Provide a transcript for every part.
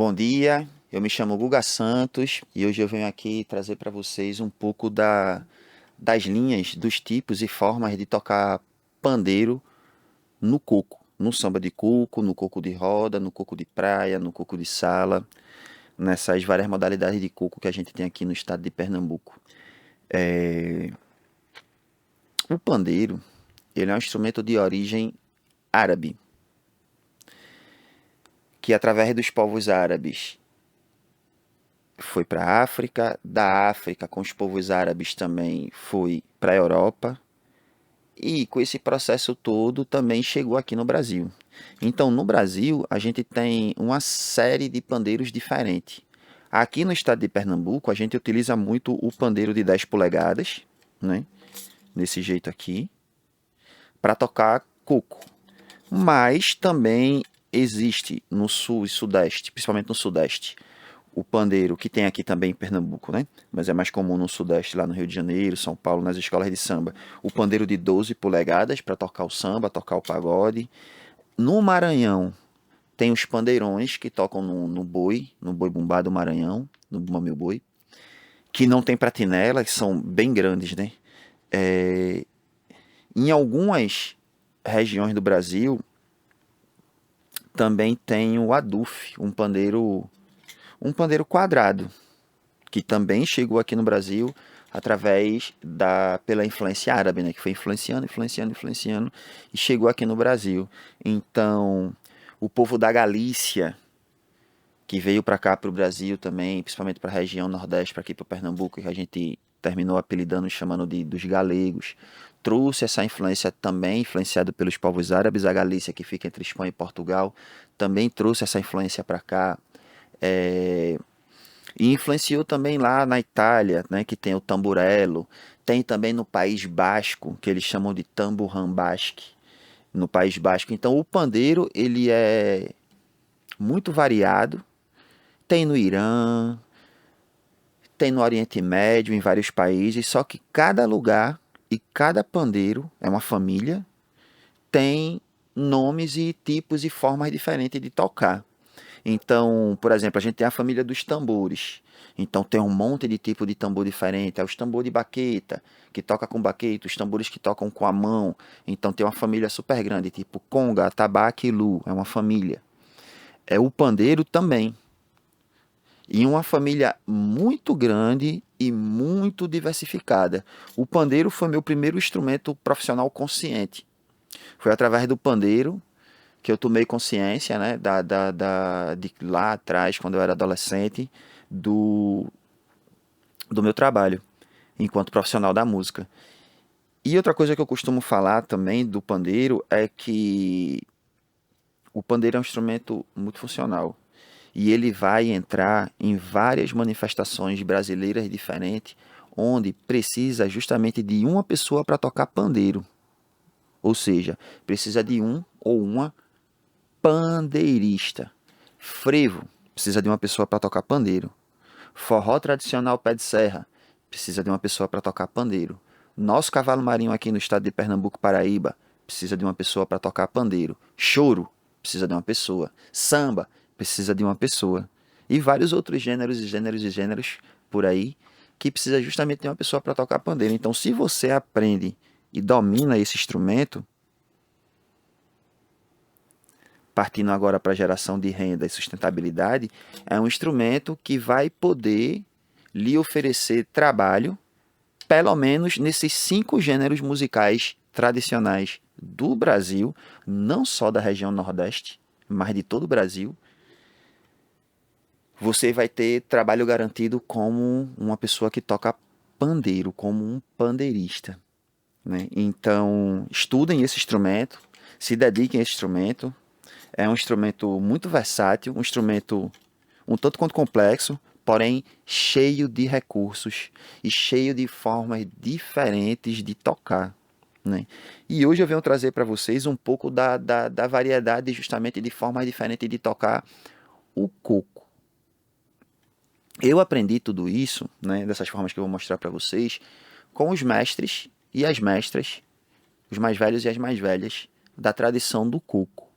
Bom dia, eu me chamo Guga Santos e hoje eu venho aqui trazer para vocês um pouco das linhas, dos tipos e formas de tocar pandeiro no coco, no samba de coco, no coco de roda, no coco de praia, no coco de sala, nessas várias modalidades de coco que a gente tem aqui no estado de Pernambuco. O pandeiro, ele é um instrumento de origem árabe, que através dos povos árabes foi para a África, da África com os povos árabes também foi para a Europa e com esse processo todo também chegou aqui no Brasil. Então, no Brasil, a gente tem uma série de pandeiros diferentes. Aqui no estado de Pernambuco, a gente utiliza muito o pandeiro de 10 polegadas, né? Desse jeito aqui, para tocar coco. Mas também existe no sul e sudeste, principalmente no sudeste, o pandeiro, que tem aqui também em Pernambuco, né? Mas é mais comum no Sudeste, lá no Rio de Janeiro, São Paulo, nas escolas de samba. O pandeiro de 12 polegadas para tocar o samba, tocar o pagode. No Maranhão, tem os pandeirões que tocam no boi bumbá do Maranhão, no Bumba Meu Boi, que não tem pratinela, que são bem grandes, né? É, em algumas regiões do Brasil, também tem o aduf, um pandeiro quadrado, que também chegou aqui no Brasil pela influência árabe, né, que foi influenciando e chegou aqui no Brasil. Então, o povo da Galícia, que veio para cá para o Brasil também, principalmente para a região Nordeste, para aqui para Pernambuco, que a gente terminou apelidando e chamando dos galegos, trouxe essa influência também, influenciado pelos povos árabes. A Galícia, que fica entre Espanha e Portugal, também trouxe essa influência para cá. É, e influenciou também lá na Itália, né, que tem o tamburello. Tem também no País Basco, que eles chamam de tambourrin basque, no País Basco. Então o pandeiro, ele é muito variado. Tem no Irã, tem no Oriente Médio, em vários países, só que cada lugar e cada pandeiro é uma família, tem nomes e tipos e formas diferentes de tocar. Então, por exemplo, a gente tem a família dos tambores. Então tem um monte de tipo de tambor diferente. É os tambor de baqueta, que toca com baqueta, os tambores que tocam com a mão. Então tem uma família super grande, tipo conga, atabaque e lu, é uma família. É o pandeiro também. E uma família muito grande e muito diversificada. O pandeiro foi meu primeiro instrumento profissional consciente. Foi através do pandeiro que eu tomei consciência, né, de lá atrás, quando eu era adolescente, do, do meu trabalho enquanto profissional da música. E outra coisa que eu costumo falar também do pandeiro é que o pandeiro é um instrumento muito funcional. E ele vai entrar em várias manifestações brasileiras diferentes, onde precisa justamente de uma pessoa para tocar pandeiro. Ou seja, precisa de um ou uma pandeirista. Frevo, precisa de uma pessoa para tocar pandeiro. Forró tradicional pé de serra, precisa de uma pessoa para tocar pandeiro. Nosso cavalo marinho aqui no estado de Pernambuco, Paraíba, precisa de uma pessoa para tocar pandeiro. Choro, precisa de uma pessoa. Samba, precisa de uma pessoa. E vários outros gêneros por aí que precisa justamente de uma pessoa para tocar pandeiro. Então, se você aprende e domina esse instrumento, partindo agora para a geração de renda e sustentabilidade, é um instrumento que vai poder lhe oferecer trabalho, pelo menos nesses 5 gêneros musicais tradicionais do Brasil, não só da região Nordeste, mas de todo o Brasil. Você vai ter trabalho garantido como uma pessoa que toca pandeiro, como um pandeirista, né? Então, estudem esse instrumento, se dediquem a esse instrumento. É um instrumento muito versátil, um instrumento um tanto quanto complexo, porém cheio de recursos e cheio de formas diferentes de tocar, né? E hoje eu venho trazer para vocês um pouco da variedade justamente de formas diferentes de tocar o coco. Eu aprendi tudo isso, né, dessas formas que eu vou mostrar para vocês, com os mestres e as mestras, os mais velhos e as mais velhas, da tradição do coco.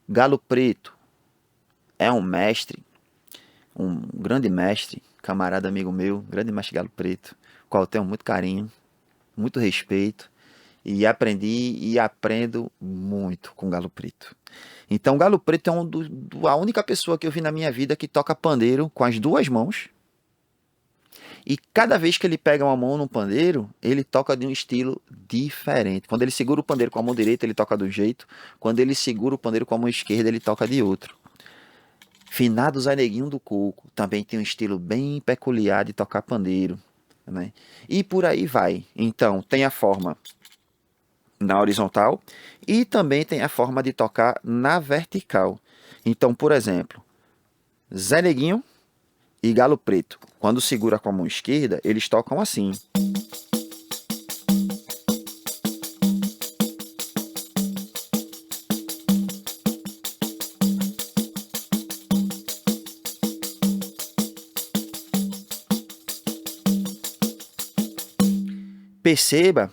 Galo Preto é um mestre, um grande mestre, camarada amigo meu, grande mestre Galo Preto, qual eu tenho muito carinho, muito respeito, e aprendi e aprendo muito com Galo Preto. Então, Galo Preto é a única pessoa que eu vi na minha vida que toca pandeiro com as duas mãos. E cada vez que ele pega uma mão no pandeiro, ele toca de um estilo diferente. Quando ele segura o pandeiro com a mão direita, ele toca de um jeito. Quando ele segura o pandeiro com a mão esquerda, ele toca de outro. Finado Zé Neguinho do Coco também tem um estilo bem peculiar de tocar pandeiro, né? E por aí vai. Então, tem a forma na horizontal e também tem a forma de tocar na vertical. Então, por exemplo, Zé Neguinho e Galo Preto, quando segura com a mão esquerda, eles tocam assim. Perceba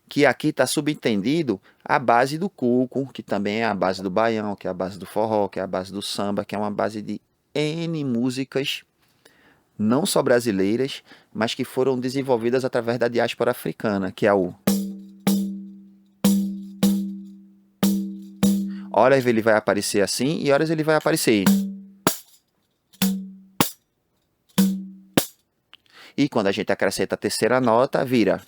que aqui está subentendido a base do coco, que também é a base do baião, que é a base do forró, que é a base do samba, que é uma base de N músicas, não só brasileiras, mas que foram desenvolvidas através da diáspora africana, que é o... Horas ele vai aparecer assim e horas ele vai aparecer. E quando a gente acrescenta a terceira nota, vira...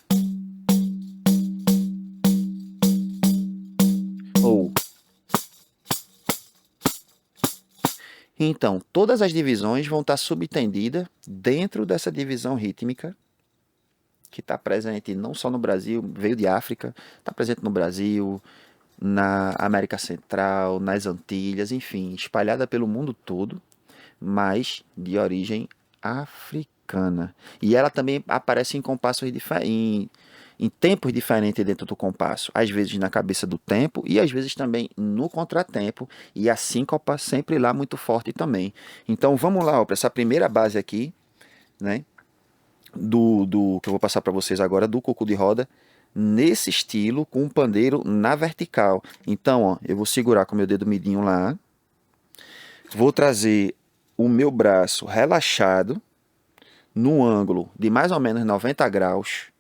Ou... Então, todas as divisões vão estar subtendidas dentro dessa divisão rítmica, que está presente não só no Brasil, veio de África, está presente no Brasil, na América Central, nas Antilhas, enfim, espalhada pelo mundo todo, mas de origem africana. E ela também aparece em compassos em tempos diferentes dentro do compasso, às vezes na cabeça do tempo e às vezes também no contratempo, e a síncopa sempre lá muito forte também. Então vamos lá, para essa primeira base aqui, né, do que eu vou passar para vocês agora, do coco de roda, nesse estilo, com o pandeiro na vertical. Então, ó, eu vou segurar com o meu dedo midinho lá, vou trazer o meu braço relaxado no ângulo de mais ou menos 90 graus.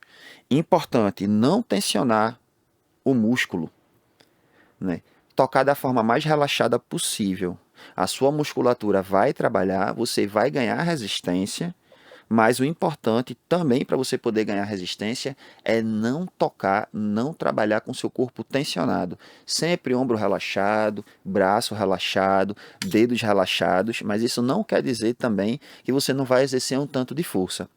Importante não tensionar o músculo, né? Tocar da forma mais relaxada possível. A sua musculatura vai trabalhar, você vai ganhar resistência, mas o importante também para você poder ganhar resistência é não tocar, não trabalhar com seu corpo tensionado. Sempre ombro relaxado, braço relaxado, dedos relaxados, mas isso não quer dizer também que você não vai exercer um tanto de força.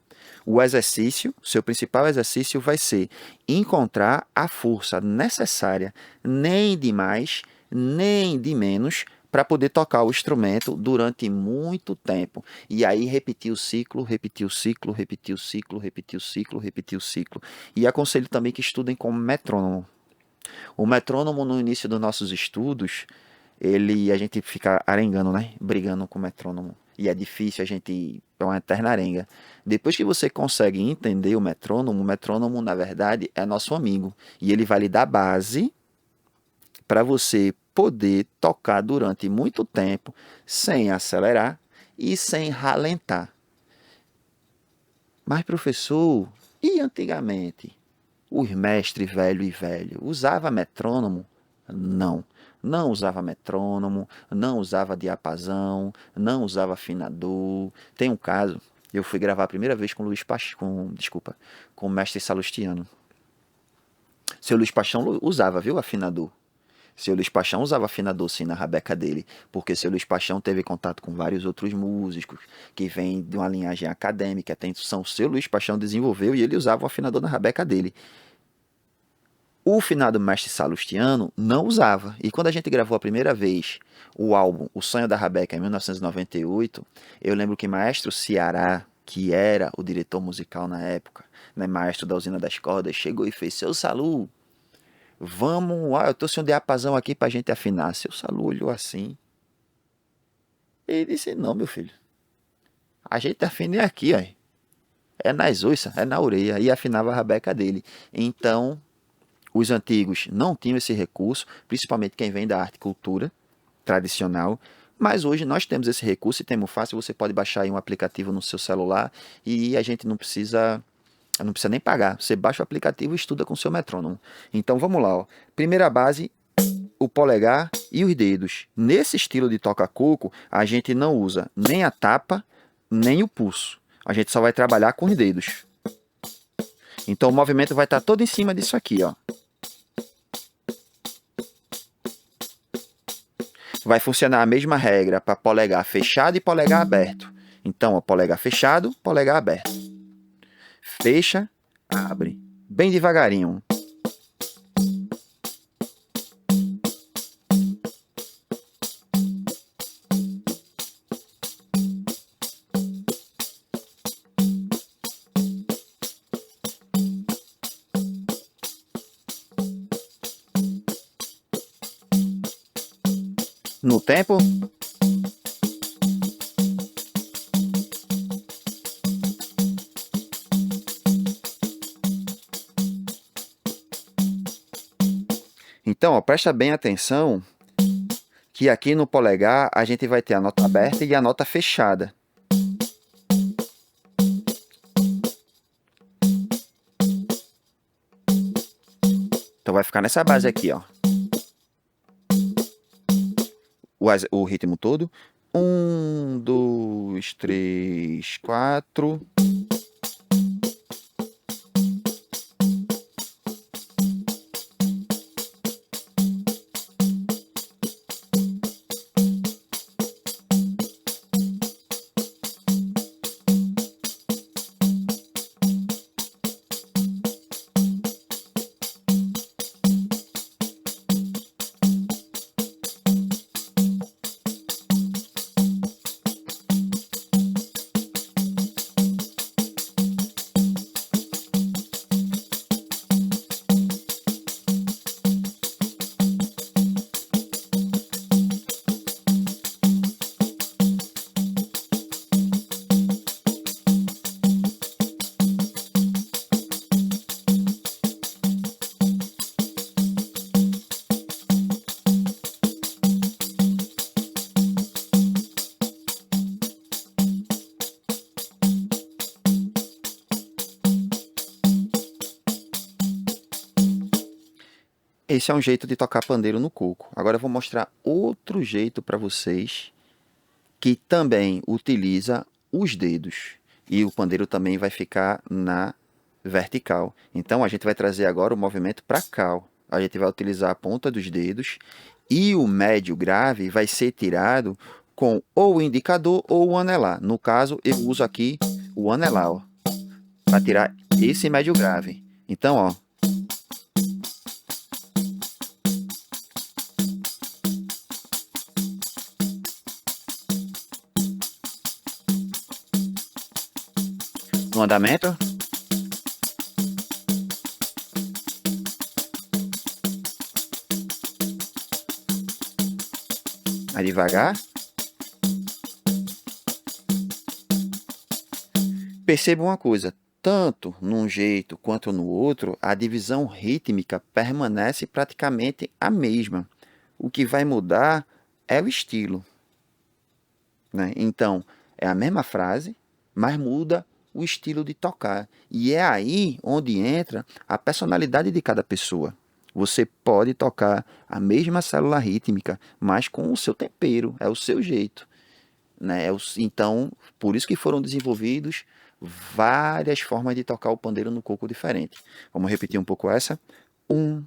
O exercício, seu principal exercício vai ser encontrar a força necessária, nem de mais, nem de menos, para poder tocar o instrumento durante muito tempo. E aí repetir o ciclo, repetir o ciclo, repetir o ciclo, repetir o ciclo, repetir o ciclo. E aconselho também que estudem com metrônomo. O metrônomo, no início dos nossos estudos, a gente fica arengando, né? Brigando com o metrônomo. E é difícil, a gente é uma eterna arenga. Depois que você consegue entender o metrônomo, na verdade, é nosso amigo. E ele vai lhe dar base para você poder tocar durante muito tempo, sem acelerar e sem ralentar. Mas, professor, e antigamente? Os mestres velho e velho usava metrônomo? Não. Não usava metrônomo, não usava diapasão, não usava afinador. Tem um caso, eu fui gravar a primeira vez com com o mestre Salustiano. Seu Luiz Paixão usava, viu, afinador. Seu Luiz Paixão usava afinador sim na rabeca dele, porque seu Luiz Paixão teve contato com vários outros músicos que vêm de uma linhagem acadêmica, até então seu Luiz Paixão desenvolveu e ele usava o afinador na rabeca dele. O finado mestre Salustiano não usava. E quando a gente gravou a primeira vez o álbum O Sonho da Rabeca em 1998, eu lembro que Maestro Ceará, que era o diretor musical na época, né, maestro da Usina das Cordas, chegou e fez: Seu Salu, vamos, eu tô sem um diapasão aqui pra gente afinar. Seu Salu olhou assim. Ele disse: Não, meu filho, a gente afina aqui, ó. É nas ossas, é na orelha. E afinava a rabeca dele. Então, os antigos não tinham esse recurso, principalmente quem vem da arte e cultura tradicional, Mas hoje nós temos esse recurso e temos fácil, você pode baixar aí um aplicativo no seu celular e a gente não precisa nem pagar. Você baixa o aplicativo e estuda com o seu metrônomo. Então vamos lá, ó. Primeira base, o polegar e os dedos. Nesse estilo de toca-coco, a gente não usa nem a tapa, nem o pulso. A gente só vai trabalhar com os dedos. Então o movimento vai estar todo em cima disso aqui, ó. Vai funcionar a mesma regra para polegar fechado e polegar aberto. Então, ó, polegar fechado, polegar aberto. Fecha, abre. Bem devagarinho. No tempo. Então, ó, presta bem atenção que aqui no polegar a gente vai ter a nota aberta e a nota fechada. Então vai ficar nessa base aqui, ó. O ritmo todo. 1, 2, 3, 4. Esse é um jeito de tocar pandeiro no coco. Agora eu vou mostrar outro jeito para vocês que também utiliza os dedos. E o pandeiro também vai ficar na vertical. Então a gente vai trazer agora o movimento para cá, ó. A gente vai utilizar a ponta dos dedos e o médio grave vai ser tirado com ou o indicador ou o anelar. No caso, eu uso aqui o anelar, para tirar esse médio grave. Então, ó, no andamento, aí devagar. Perceba uma coisa, tanto num jeito quanto no outro, a divisão rítmica permanece praticamente a mesma. O que vai mudar é o estilo, né? Então, é a mesma frase, mas muda o estilo de tocar. E é aí onde entra a personalidade de cada pessoa. Você pode tocar a mesma célula rítmica, mas com o seu tempero, é o seu jeito, né? Então, por isso que foram desenvolvidos várias formas de tocar o pandeiro no coco diferente. Vamos repetir um pouco essa. 1,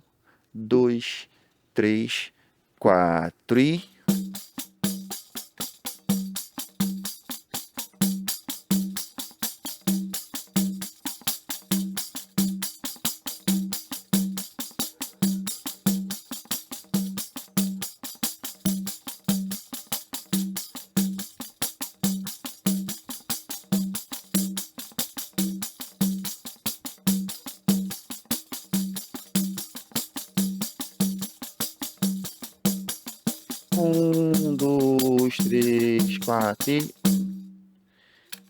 2, 3, 4 e... Um, dois, três, quatro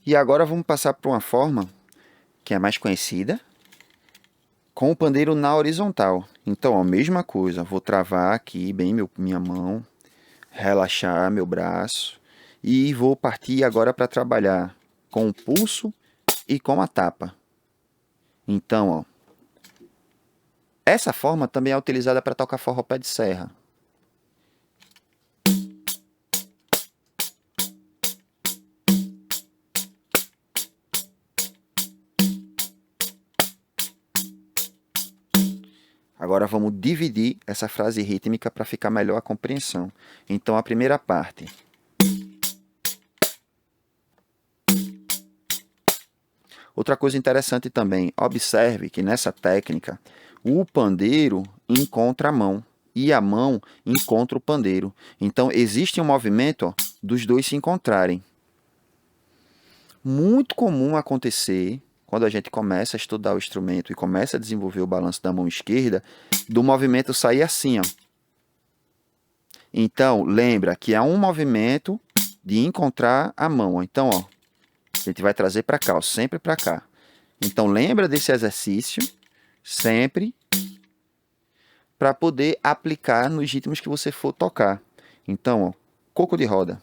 e agora vamos passar para uma forma que é mais conhecida, com o pandeiro na horizontal. Então, a mesma coisa, vou travar aqui bem minha mão, relaxar meu braço e vou partir agora para trabalhar com o pulso e com a tapa. Então, ó, essa forma também é utilizada para tocar forró pé de serra. Agora vamos dividir essa frase rítmica para ficar melhor a compreensão. Então, a primeira parte. Outra coisa interessante também, observe que nessa técnica o pandeiro encontra a mão e a mão encontra o pandeiro. Então existe um movimento, ó, dos dois se encontrarem. Muito comum acontecer quando a gente começa a estudar o instrumento e começa a desenvolver o balanço da mão esquerda, do movimento sair assim, ó. Então lembra que é um movimento de encontrar a mão, ó. Então, ó, a gente vai trazer para cá, ó, sempre para cá. Então lembra desse exercício sempre para poder aplicar nos ritmos que você for tocar. Então, ó, coco de roda.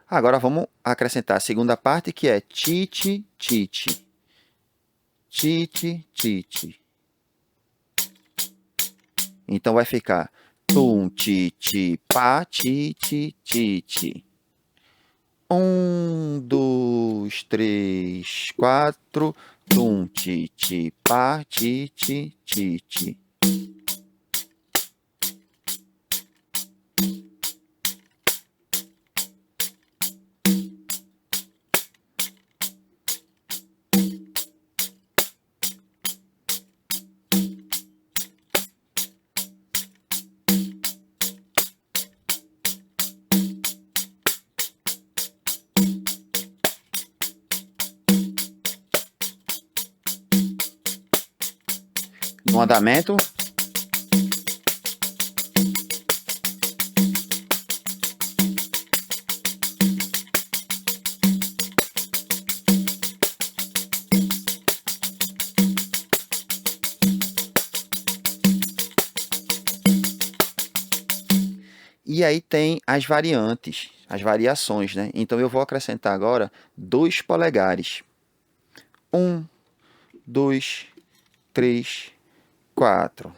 Agora vamos acrescentar a segunda parte, que é tite, tite. Tite, tite. Então vai ficar tum, titi, pá, titi, titi. 1, 2, 3, 4. Tum, titi, pá, titi, titi. No andamento. E aí tem as variantes, as variações, né? Então eu vou acrescentar agora 2 polegares. 1, 2, 3, 4.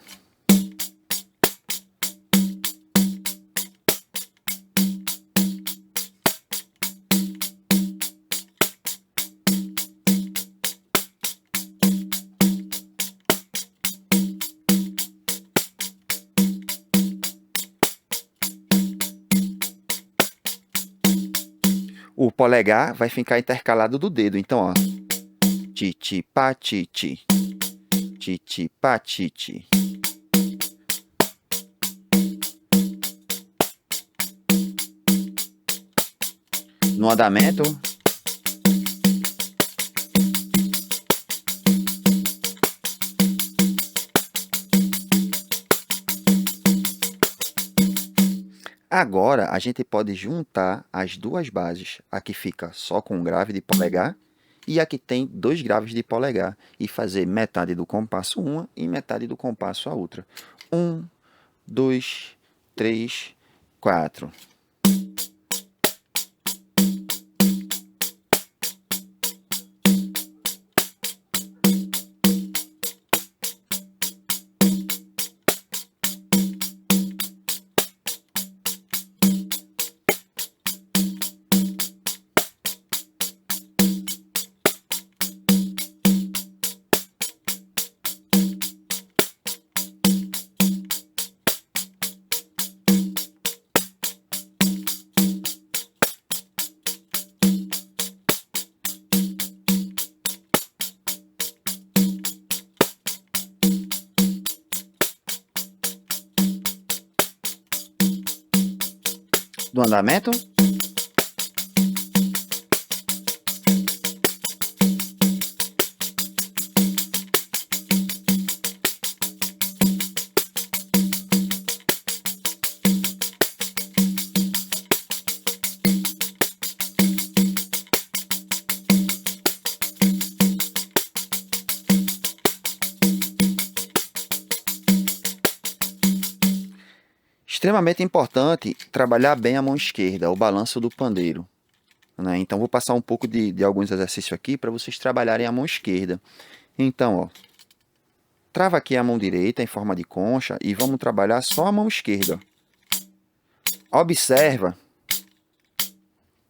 O polegar vai ficar intercalado do dedo. Então, ó. Titi, pá, titi. Titi, pá, titi. No andamento. Agora a gente pode juntar as duas bases. A que fica só com um grave de polegar e a que tem 2 graves de polegar. E fazer metade do compasso uma e metade do compasso a outra. 1, 2, 3, 4. Do andamento. Extremamente importante trabalhar bem a mão esquerda, o balanço do pandeiro, né? Então vou passar um pouco de alguns exercícios aqui para vocês trabalharem a mão esquerda. Então, ó, trava aqui a mão direita em forma de concha e vamos trabalhar só a mão esquerda. Observa,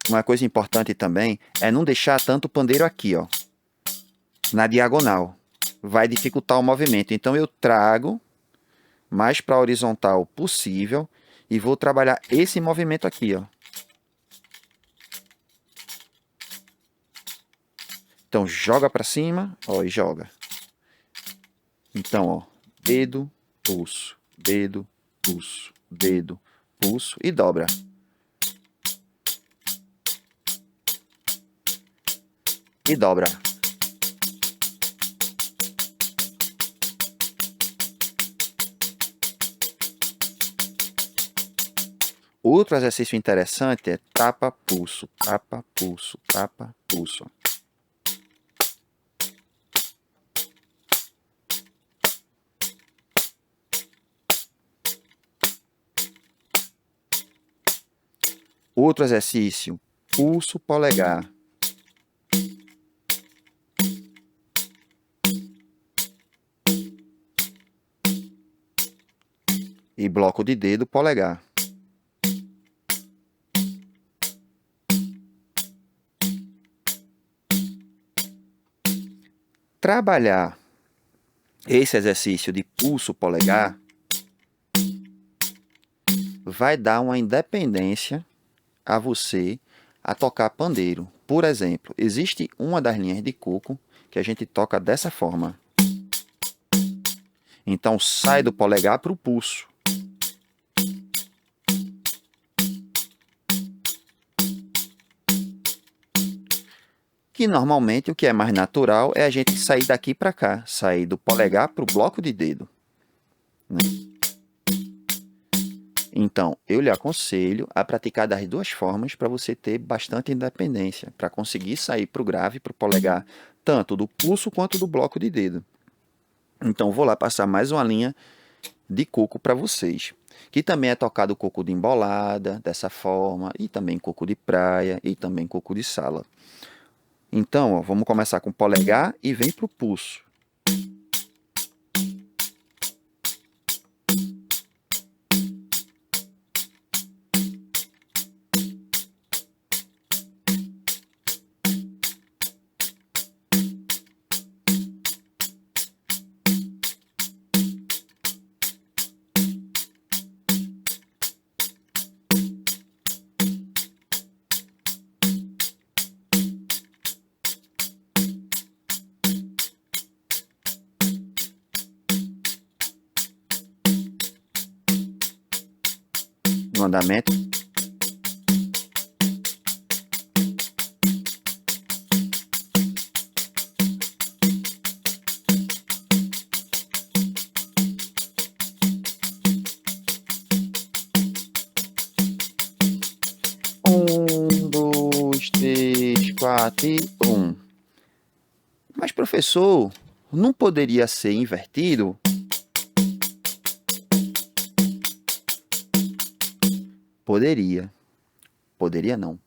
uma coisa importante também é não deixar tanto o pandeiro aqui, ó, na diagonal. Vai dificultar o movimento. Então eu trago mais para a horizontal possível e vou trabalhar esse movimento aqui, ó. Então joga para cima, ó, e joga. Então, ó, dedo, pulso, dedo, pulso, dedo, pulso e dobra. E dobra. Outro exercício interessante é tapa, pulso, tapa, pulso, tapa, pulso. Outro exercício, pulso, polegar. E bloco de dedo, polegar. Trabalhar esse exercício de pulso, polegar vai dar uma independência a você a tocar pandeiro. Por exemplo, existe uma das linhas de coco que a gente toca dessa forma. Então sai do polegar para o pulso. Que normalmente o que é mais natural é a gente sair daqui para cá, sair do polegar para o bloco de dedo, né? Então, eu lhe aconselho a praticar das duas formas para você ter bastante independência, para conseguir sair para o grave, para o polegar, tanto do pulso quanto do bloco de dedo. Então, vou lá passar mais uma linha de coco para vocês, que também é tocado coco de embolada, dessa forma, e também coco de praia, e também coco de sala. Então, ó, vamos começar com o polegar e vem para o pulso. No andamento. Um, dois, três, quatro e um. Mas, professor, não poderia ser invertido? Poderia. Poderia não.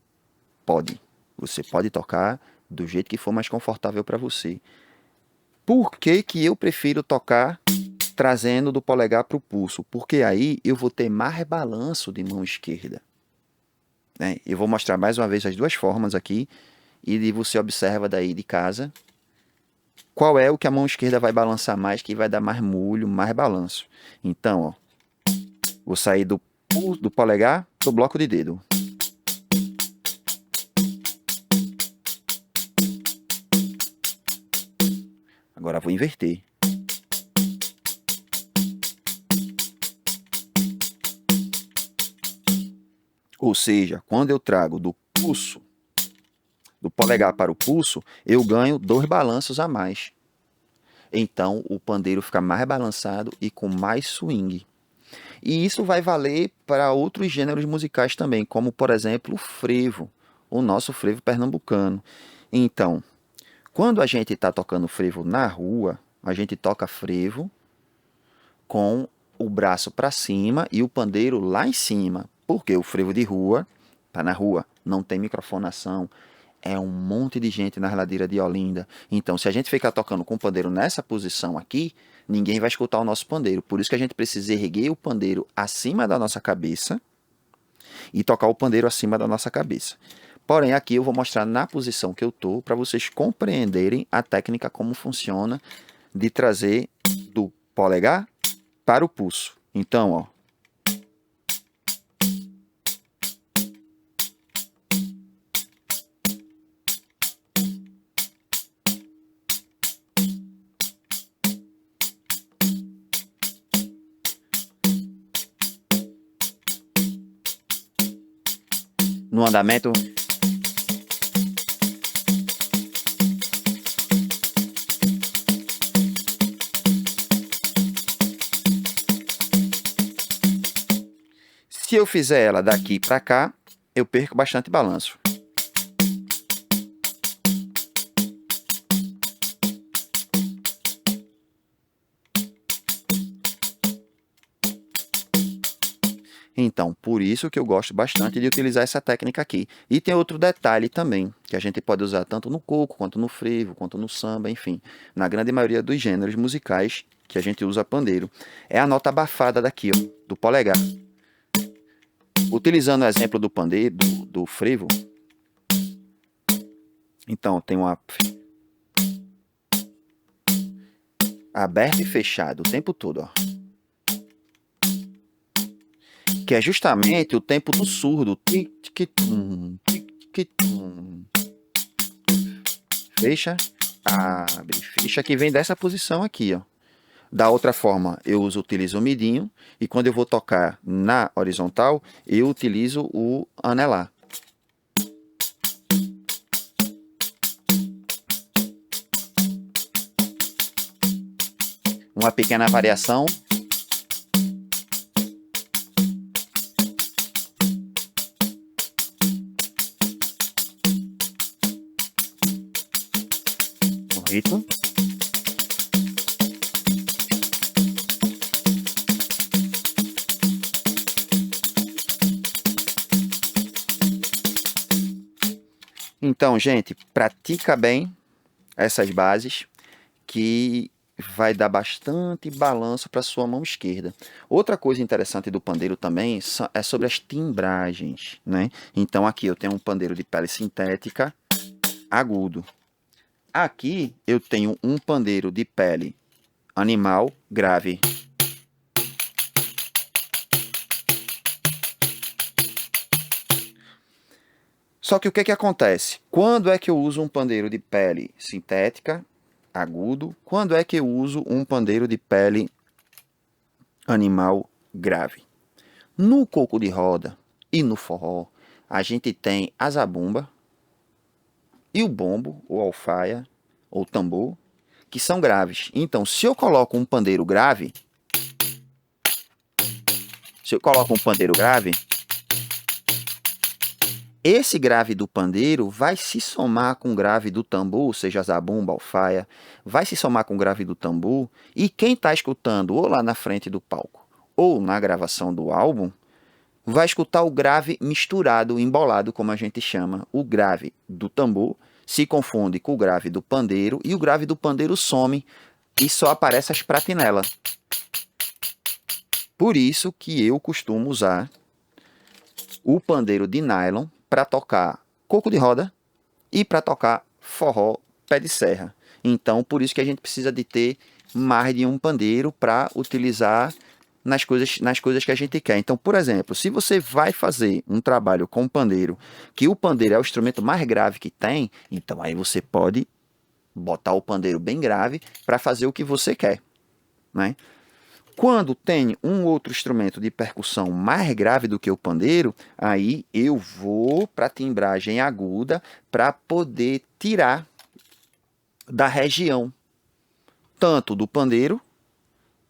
Pode. Você pode tocar do jeito que for mais confortável para você. Por que que eu prefiro tocar trazendo do polegar para o pulso? Porque aí eu vou ter mais balanço de mão esquerda, né? Eu vou mostrar mais uma vez as duas formas aqui e você observa daí de casa qual é o que a mão esquerda vai balançar mais, que vai dar mais mulho, mais balanço. Então, ó, vou sair do polegar pro bloco de dedo. Agora vou inverter. Ou seja, quando eu trago do pulso, do polegar para o pulso, eu ganho 2 balanços a mais. Então o pandeiro fica mais balançado e com mais swing. E isso vai valer para outros gêneros musicais também, como por exemplo o frevo, o nosso frevo pernambucano. Então, quando a gente está tocando frevo na rua, a gente toca frevo com o braço para cima e o pandeiro lá em cima. Porque o frevo de rua tá na rua, não tem microfonação, é um monte de gente na ladeira de Olinda. Então, se a gente ficar tocando com o pandeiro nessa posição aqui, ninguém vai escutar o nosso pandeiro. Por isso que a gente precisa erguer o pandeiro acima da nossa cabeça e tocar o pandeiro acima da nossa cabeça. Porém, aqui eu vou mostrar na posição que eu tô para vocês compreenderem a técnica como funciona de trazer do polegar para o pulso. Então, ó, no andamento. Se eu fizer ela daqui para cá, eu perco bastante balanço. Então, por isso que eu gosto bastante de utilizar essa técnica aqui. E tem outro detalhe também, que a gente pode usar tanto no coco, quanto no frevo, quanto no samba, enfim. Na grande maioria dos gêneros musicais que a gente usa pandeiro. É a nota abafada daqui, ó, do polegar. Utilizando o exemplo do pandeiro, do frevo. Então, tem uma aberto e fechado o tempo todo, ó. Que é justamente o tempo do surdo. Tic-tic-tum, tic-tic-tum. Fecha, abre, fecha, que vem dessa posição aqui, ó. Da outra forma, utilizo o midinho, e quando eu vou tocar na horizontal, eu utilizo o anelar. Uma pequena variação. No ritmo. Então, gente, pratica bem essas bases, que vai dar bastante balanço para sua mão esquerda. Outra coisa interessante do pandeiro também é sobre as timbragens, né? Então aqui eu tenho um pandeiro de pele sintética agudo. Aqui eu tenho um pandeiro de pele animal grave. Só que o que que acontece? Quando é que eu uso um pandeiro de pele sintética agudo? Quando é que eu uso um pandeiro de pele animal grave? No coco de roda e no forró, a gente tem a zabumba e o bombo, ou alfaia, ou tambor, que são graves. Então, se eu coloco um pandeiro grave, esse grave do pandeiro vai se somar com o grave do tambor, seja zabumba, alfaia, vai se somar com o grave do tambor, e quem está escutando ou lá na frente do palco, ou na gravação do álbum, vai escutar o grave misturado, embolado, como a gente chama. O grave do tambor se confunde com o grave do pandeiro, e o grave do pandeiro some e só aparece as pratinelas. Por isso que eu costumo usar o pandeiro de nylon para tocar coco de roda e para tocar forró pé de serra. Então, por isso que a gente precisa de ter mais de um pandeiro para utilizar nas coisas que a gente quer. Então, por exemplo, se você vai fazer um trabalho com pandeiro, que o pandeiro é o instrumento mais grave que tem, então aí você pode botar o pandeiro bem grave para fazer o que você quer, né? Quando tem um outro instrumento de percussão mais grave do que o pandeiro, aí eu vou para a timbragem aguda para poder tirar da região tanto do pandeiro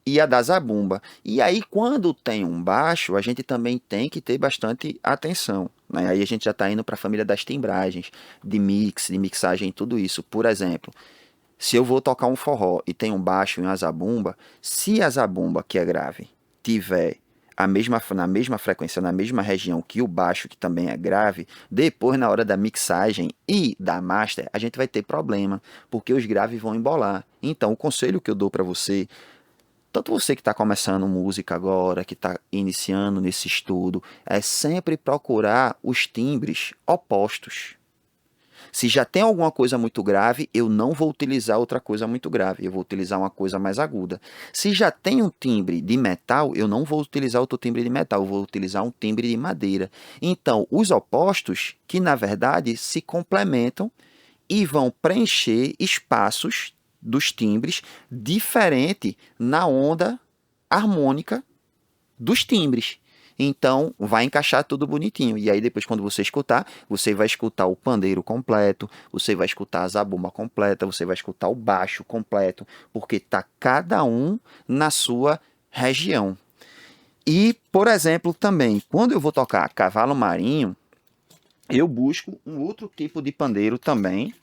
e a da zabumba. E aí, quando tem um baixo, a gente também tem que ter bastante atenção, né? Aí a gente já está indo para a família das timbragens, de mix, de mixagem, tudo isso. Por exemplo, se eu vou tocar um forró e tem um baixo e uma zabumba, se a zabumba, que é grave, tiver na mesma frequência, na mesma região que o baixo, que também é grave, depois na hora da mixagem e da master, a gente vai ter problema, porque os graves vão embolar. Então, o conselho que eu dou para você, tanto você que está começando música agora, que está iniciando nesse estudo, é sempre procurar os timbres opostos. Se já tem alguma coisa muito grave, eu não vou utilizar outra coisa muito grave, eu vou utilizar uma coisa mais aguda. Se já tem um timbre de metal, eu não vou utilizar outro timbre de metal, eu vou utilizar um timbre de madeira. Então, os opostos, que na verdade se complementam e vão preencher espaços dos timbres diferente na onda harmônica dos timbres. Então, vai encaixar tudo bonitinho. E aí, depois, quando você escutar, você vai escutar o pandeiro completo, você vai escutar a zabumba completa, você vai escutar o baixo completo, porque tá cada um na sua região. E, por exemplo, também, quando eu vou tocar cavalo marinho, eu busco um outro tipo de pandeiro também,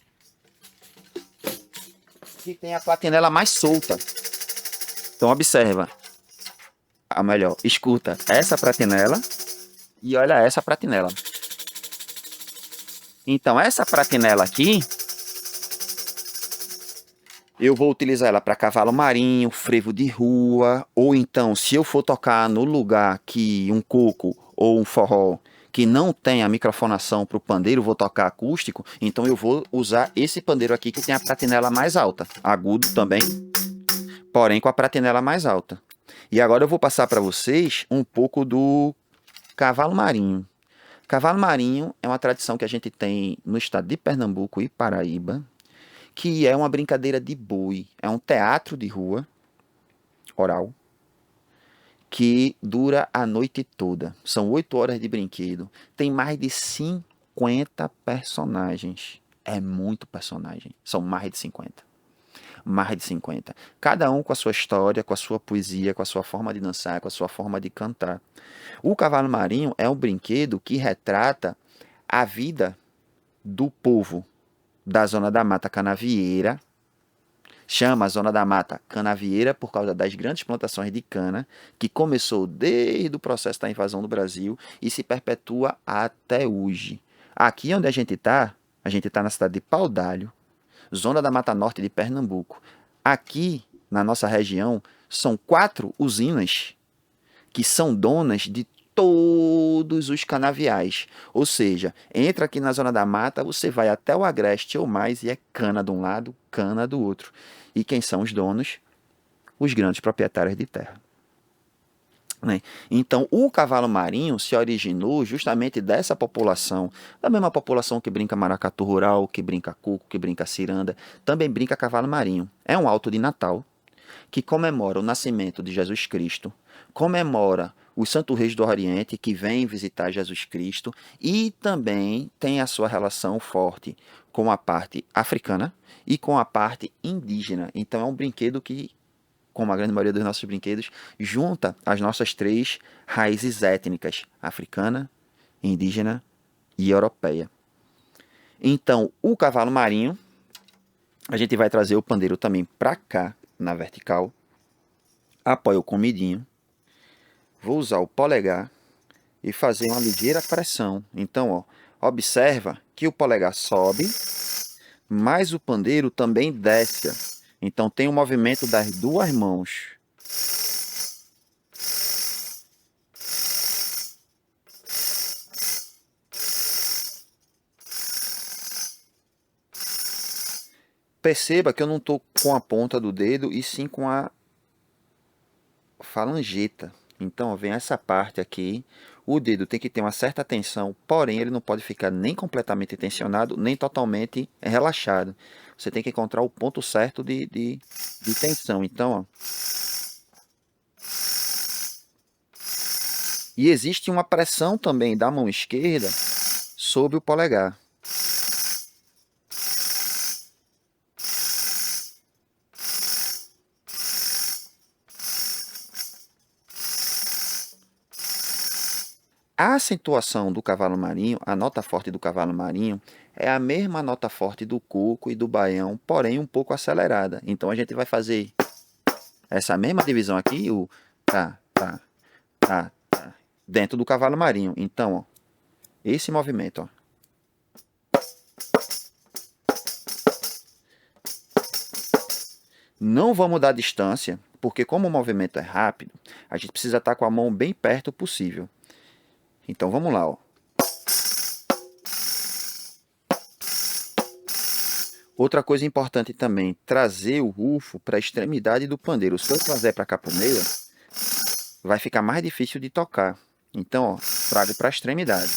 que tem a platinela mais solta. Então, observa. Melhor, escuta essa pratinela e olha essa pratinela. Então, essa pratinela aqui, eu vou utilizar ela para cavalo marinho, frevo de rua, ou então, se eu for tocar no lugar que um coco ou um forró que não tem a microfonação para o pandeiro, vou tocar acústico, então eu vou usar esse pandeiro aqui que tem a pratinela mais alta, agudo também, porém com a pratinela mais alta. E agora eu vou passar para vocês um pouco do cavalo marinho. Cavalo marinho é uma tradição que a gente tem no estado de Pernambuco e Paraíba, que é uma brincadeira de boi. É um teatro de rua, oral, que dura a noite toda. São 8 horas de brinquedo. Tem mais de 50 personagens. É muito personagem. São mais de 50. Mais de 50. Cada um com a sua história, com a sua poesia, com a sua forma de dançar, com a sua forma de cantar. O cavalo marinho é um brinquedo que retrata a vida do povo da Zona da Mata Canavieira. Chama a Zona da Mata Canavieira por causa das grandes plantações de cana, que começou desde o processo da invasão do Brasil e se perpetua até hoje. Aqui onde a gente está na cidade de Paudalho, Zona da Mata Norte de Pernambuco. Aqui, na nossa região, são 4 usinas que são donas de todos os canaviais. Ou seja, entra aqui na Zona da Mata, você vai até o Agreste ou mais e é cana de um lado, cana do outro. E quem são os donos? Os grandes proprietários de terra. Né? Então, o cavalo marinho se originou justamente dessa população, da mesma população que brinca maracatu rural, que brinca cuco, que brinca ciranda, também brinca cavalo marinho. É um alto de Natal que comemora o nascimento de Jesus Cristo, comemora os Santos Reis do Oriente que vêm visitar Jesus Cristo e também tem a sua relação forte com a parte africana e com a parte indígena. Então é um brinquedo que, como a grande maioria dos nossos brinquedos, junta as nossas 3 raízes étnicas, africana, indígena e europeia. Então, o cavalo marinho, a gente vai trazer o pandeiro também para cá, na vertical, apoio o comidinho, vou usar o polegar e fazer uma ligeira pressão. Então, ó, observa que o polegar sobe, mas o pandeiro também desce. Então tem o movimento das 2 mãos. Perceba que eu não estou com a ponta do dedo e sim com a falangeta. Então vem essa parte aqui. O dedo tem que ter uma certa tensão, porém ele não pode ficar nem completamente tensionado, nem totalmente relaxado. Você tem que encontrar o ponto certo de tensão. Então, ó. E existe uma pressão também da mão esquerda sobre o polegar. A acentuação do cavalo marinho, a nota forte do cavalo marinho, é a mesma nota forte do coco e do baião, porém um pouco acelerada. Então a gente vai fazer essa mesma divisão aqui, o tá, tá, Tá. Dentro do cavalo marinho. Então, ó, esse movimento, ó. Não vamos dar distância, porque como o movimento é rápido, a gente precisa estar com a mão bem perto possível. Então vamos lá, ó. Outra coisa importante também, trazer o rufo para a extremidade do pandeiro. Se eu trazer para cá pro meio, vai ficar mais difícil de tocar. Então, ó, trago para a extremidade.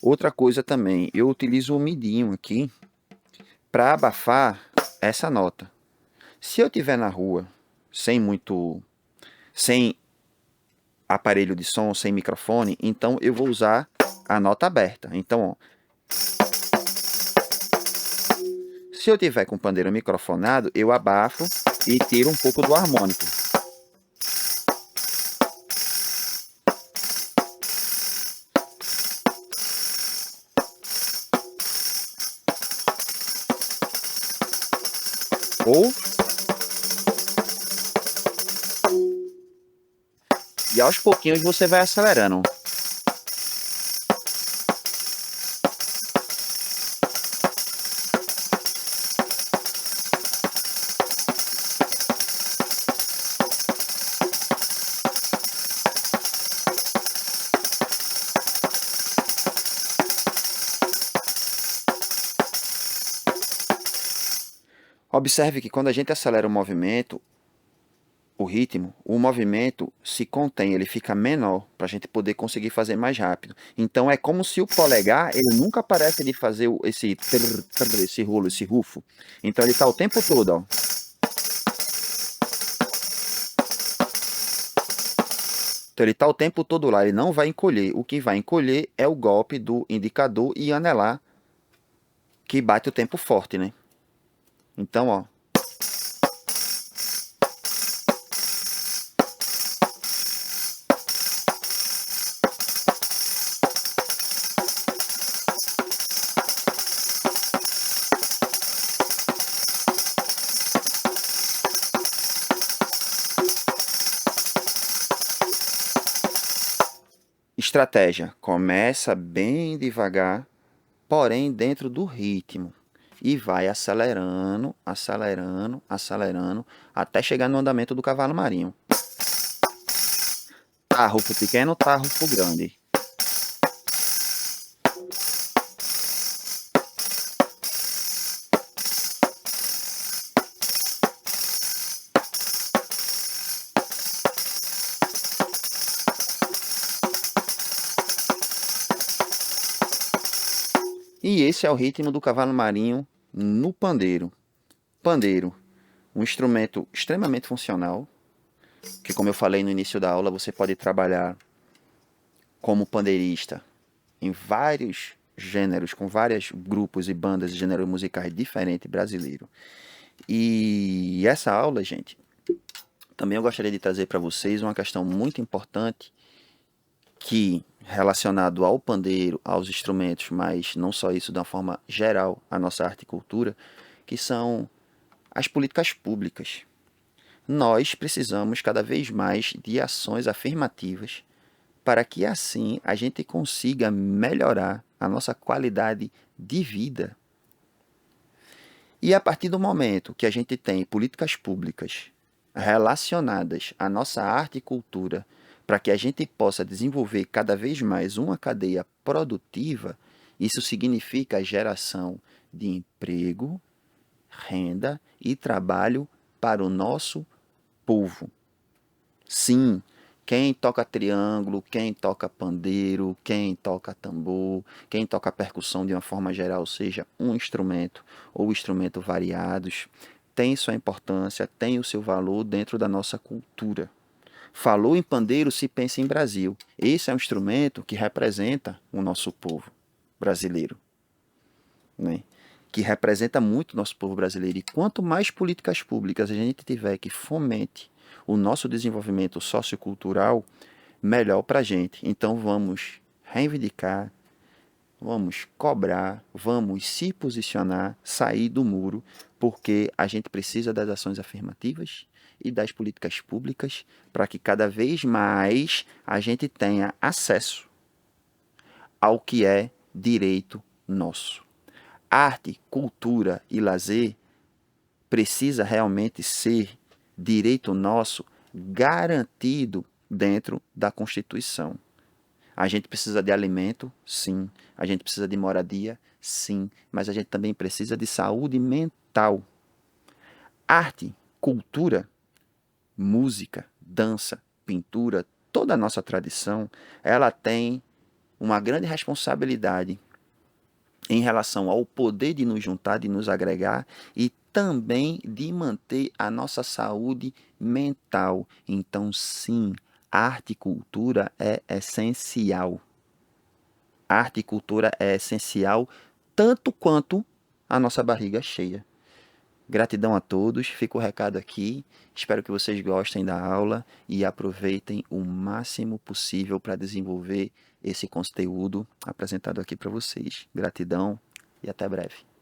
Outra coisa também, eu utilizo o midinho aqui para abafar essa nota. Se eu estiver na rua sem aparelho de som, sem microfone, então eu vou usar a nota aberta. Então, ó, se eu tiver com o pandeiro microfonado, eu abafo e tiro um pouco do harmônico. E aos pouquinhos você vai acelerando. Observe que quando a gente acelera o movimento, o ritmo, o movimento se contém, ele fica menor, para a gente poder conseguir fazer mais rápido. Então é como se o polegar, ele nunca parece de fazer esse trrr, trrr, esse rolo, esse rufo. Então ele está o tempo todo, ó. Então ele está o tempo todo lá, ele não vai encolher. O que vai encolher é o golpe do indicador e anelar, que bate o tempo forte, né? Então, ó. Estratégia: começa bem devagar, porém dentro do ritmo. E vai acelerando, acelerando, acelerando, até chegar no andamento do cavalo marinho. Tá rufo pequeno, tá rufo grande. E esse é o ritmo do cavalo marinho no pandeiro. Pandeiro, um instrumento extremamente funcional, que como eu falei no início da aula, você pode trabalhar como pandeirista em vários gêneros, com vários grupos e bandas de gêneros musicais diferentes brasileiros. E essa aula, gente, também eu gostaria de trazer para vocês uma questão muito importante que relacionado ao pandeiro, aos instrumentos, mas não só isso, de uma forma geral, a nossa arte e cultura, que são as políticas públicas. Nós precisamos cada vez mais de ações afirmativas para que assim a gente consiga melhorar a nossa qualidade de vida. E a partir do momento que a gente tem políticas públicas relacionadas à nossa arte e cultura, para que a gente possa desenvolver cada vez mais uma cadeia produtiva, isso significa a geração de emprego, renda e trabalho para o nosso povo. Sim, quem toca triângulo, quem toca pandeiro, quem toca tambor, quem toca percussão de uma forma geral, seja um instrumento ou instrumento variados, tem sua importância, tem o seu valor dentro da nossa cultura. Falou em pandeiro, se pensa em Brasil. Esse é um instrumento que representa o nosso povo brasileiro, né? Que representa muito o nosso povo brasileiro. E quanto mais políticas públicas a gente tiver que fomente o nosso desenvolvimento sociocultural melhor para a gente. Então vamos reivindicar, vamos cobrar, vamos se posicionar, sair do muro, porque a gente precisa das ações afirmativas e das políticas públicas para que cada vez mais a gente tenha acesso ao que é direito nosso. Arte, cultura e lazer precisa realmente ser direito nosso garantido dentro da Constituição. A gente precisa de alimento? Sim. A gente precisa de moradia? Sim. Mas a gente também precisa de saúde mental. Arte, cultura, música, dança, pintura, toda a nossa tradição, ela tem uma grande responsabilidade em relação ao poder de nos juntar, de nos agregar e também de manter a nossa saúde mental. Então, sim, arte e cultura é essencial. Arte e cultura é essencial tanto quanto a nossa barriga cheia. Gratidão a todos, fica o recado aqui. Espero que vocês gostem da aula e aproveitem o máximo possível para desenvolver esse conteúdo apresentado aqui para vocês. Gratidão e até breve.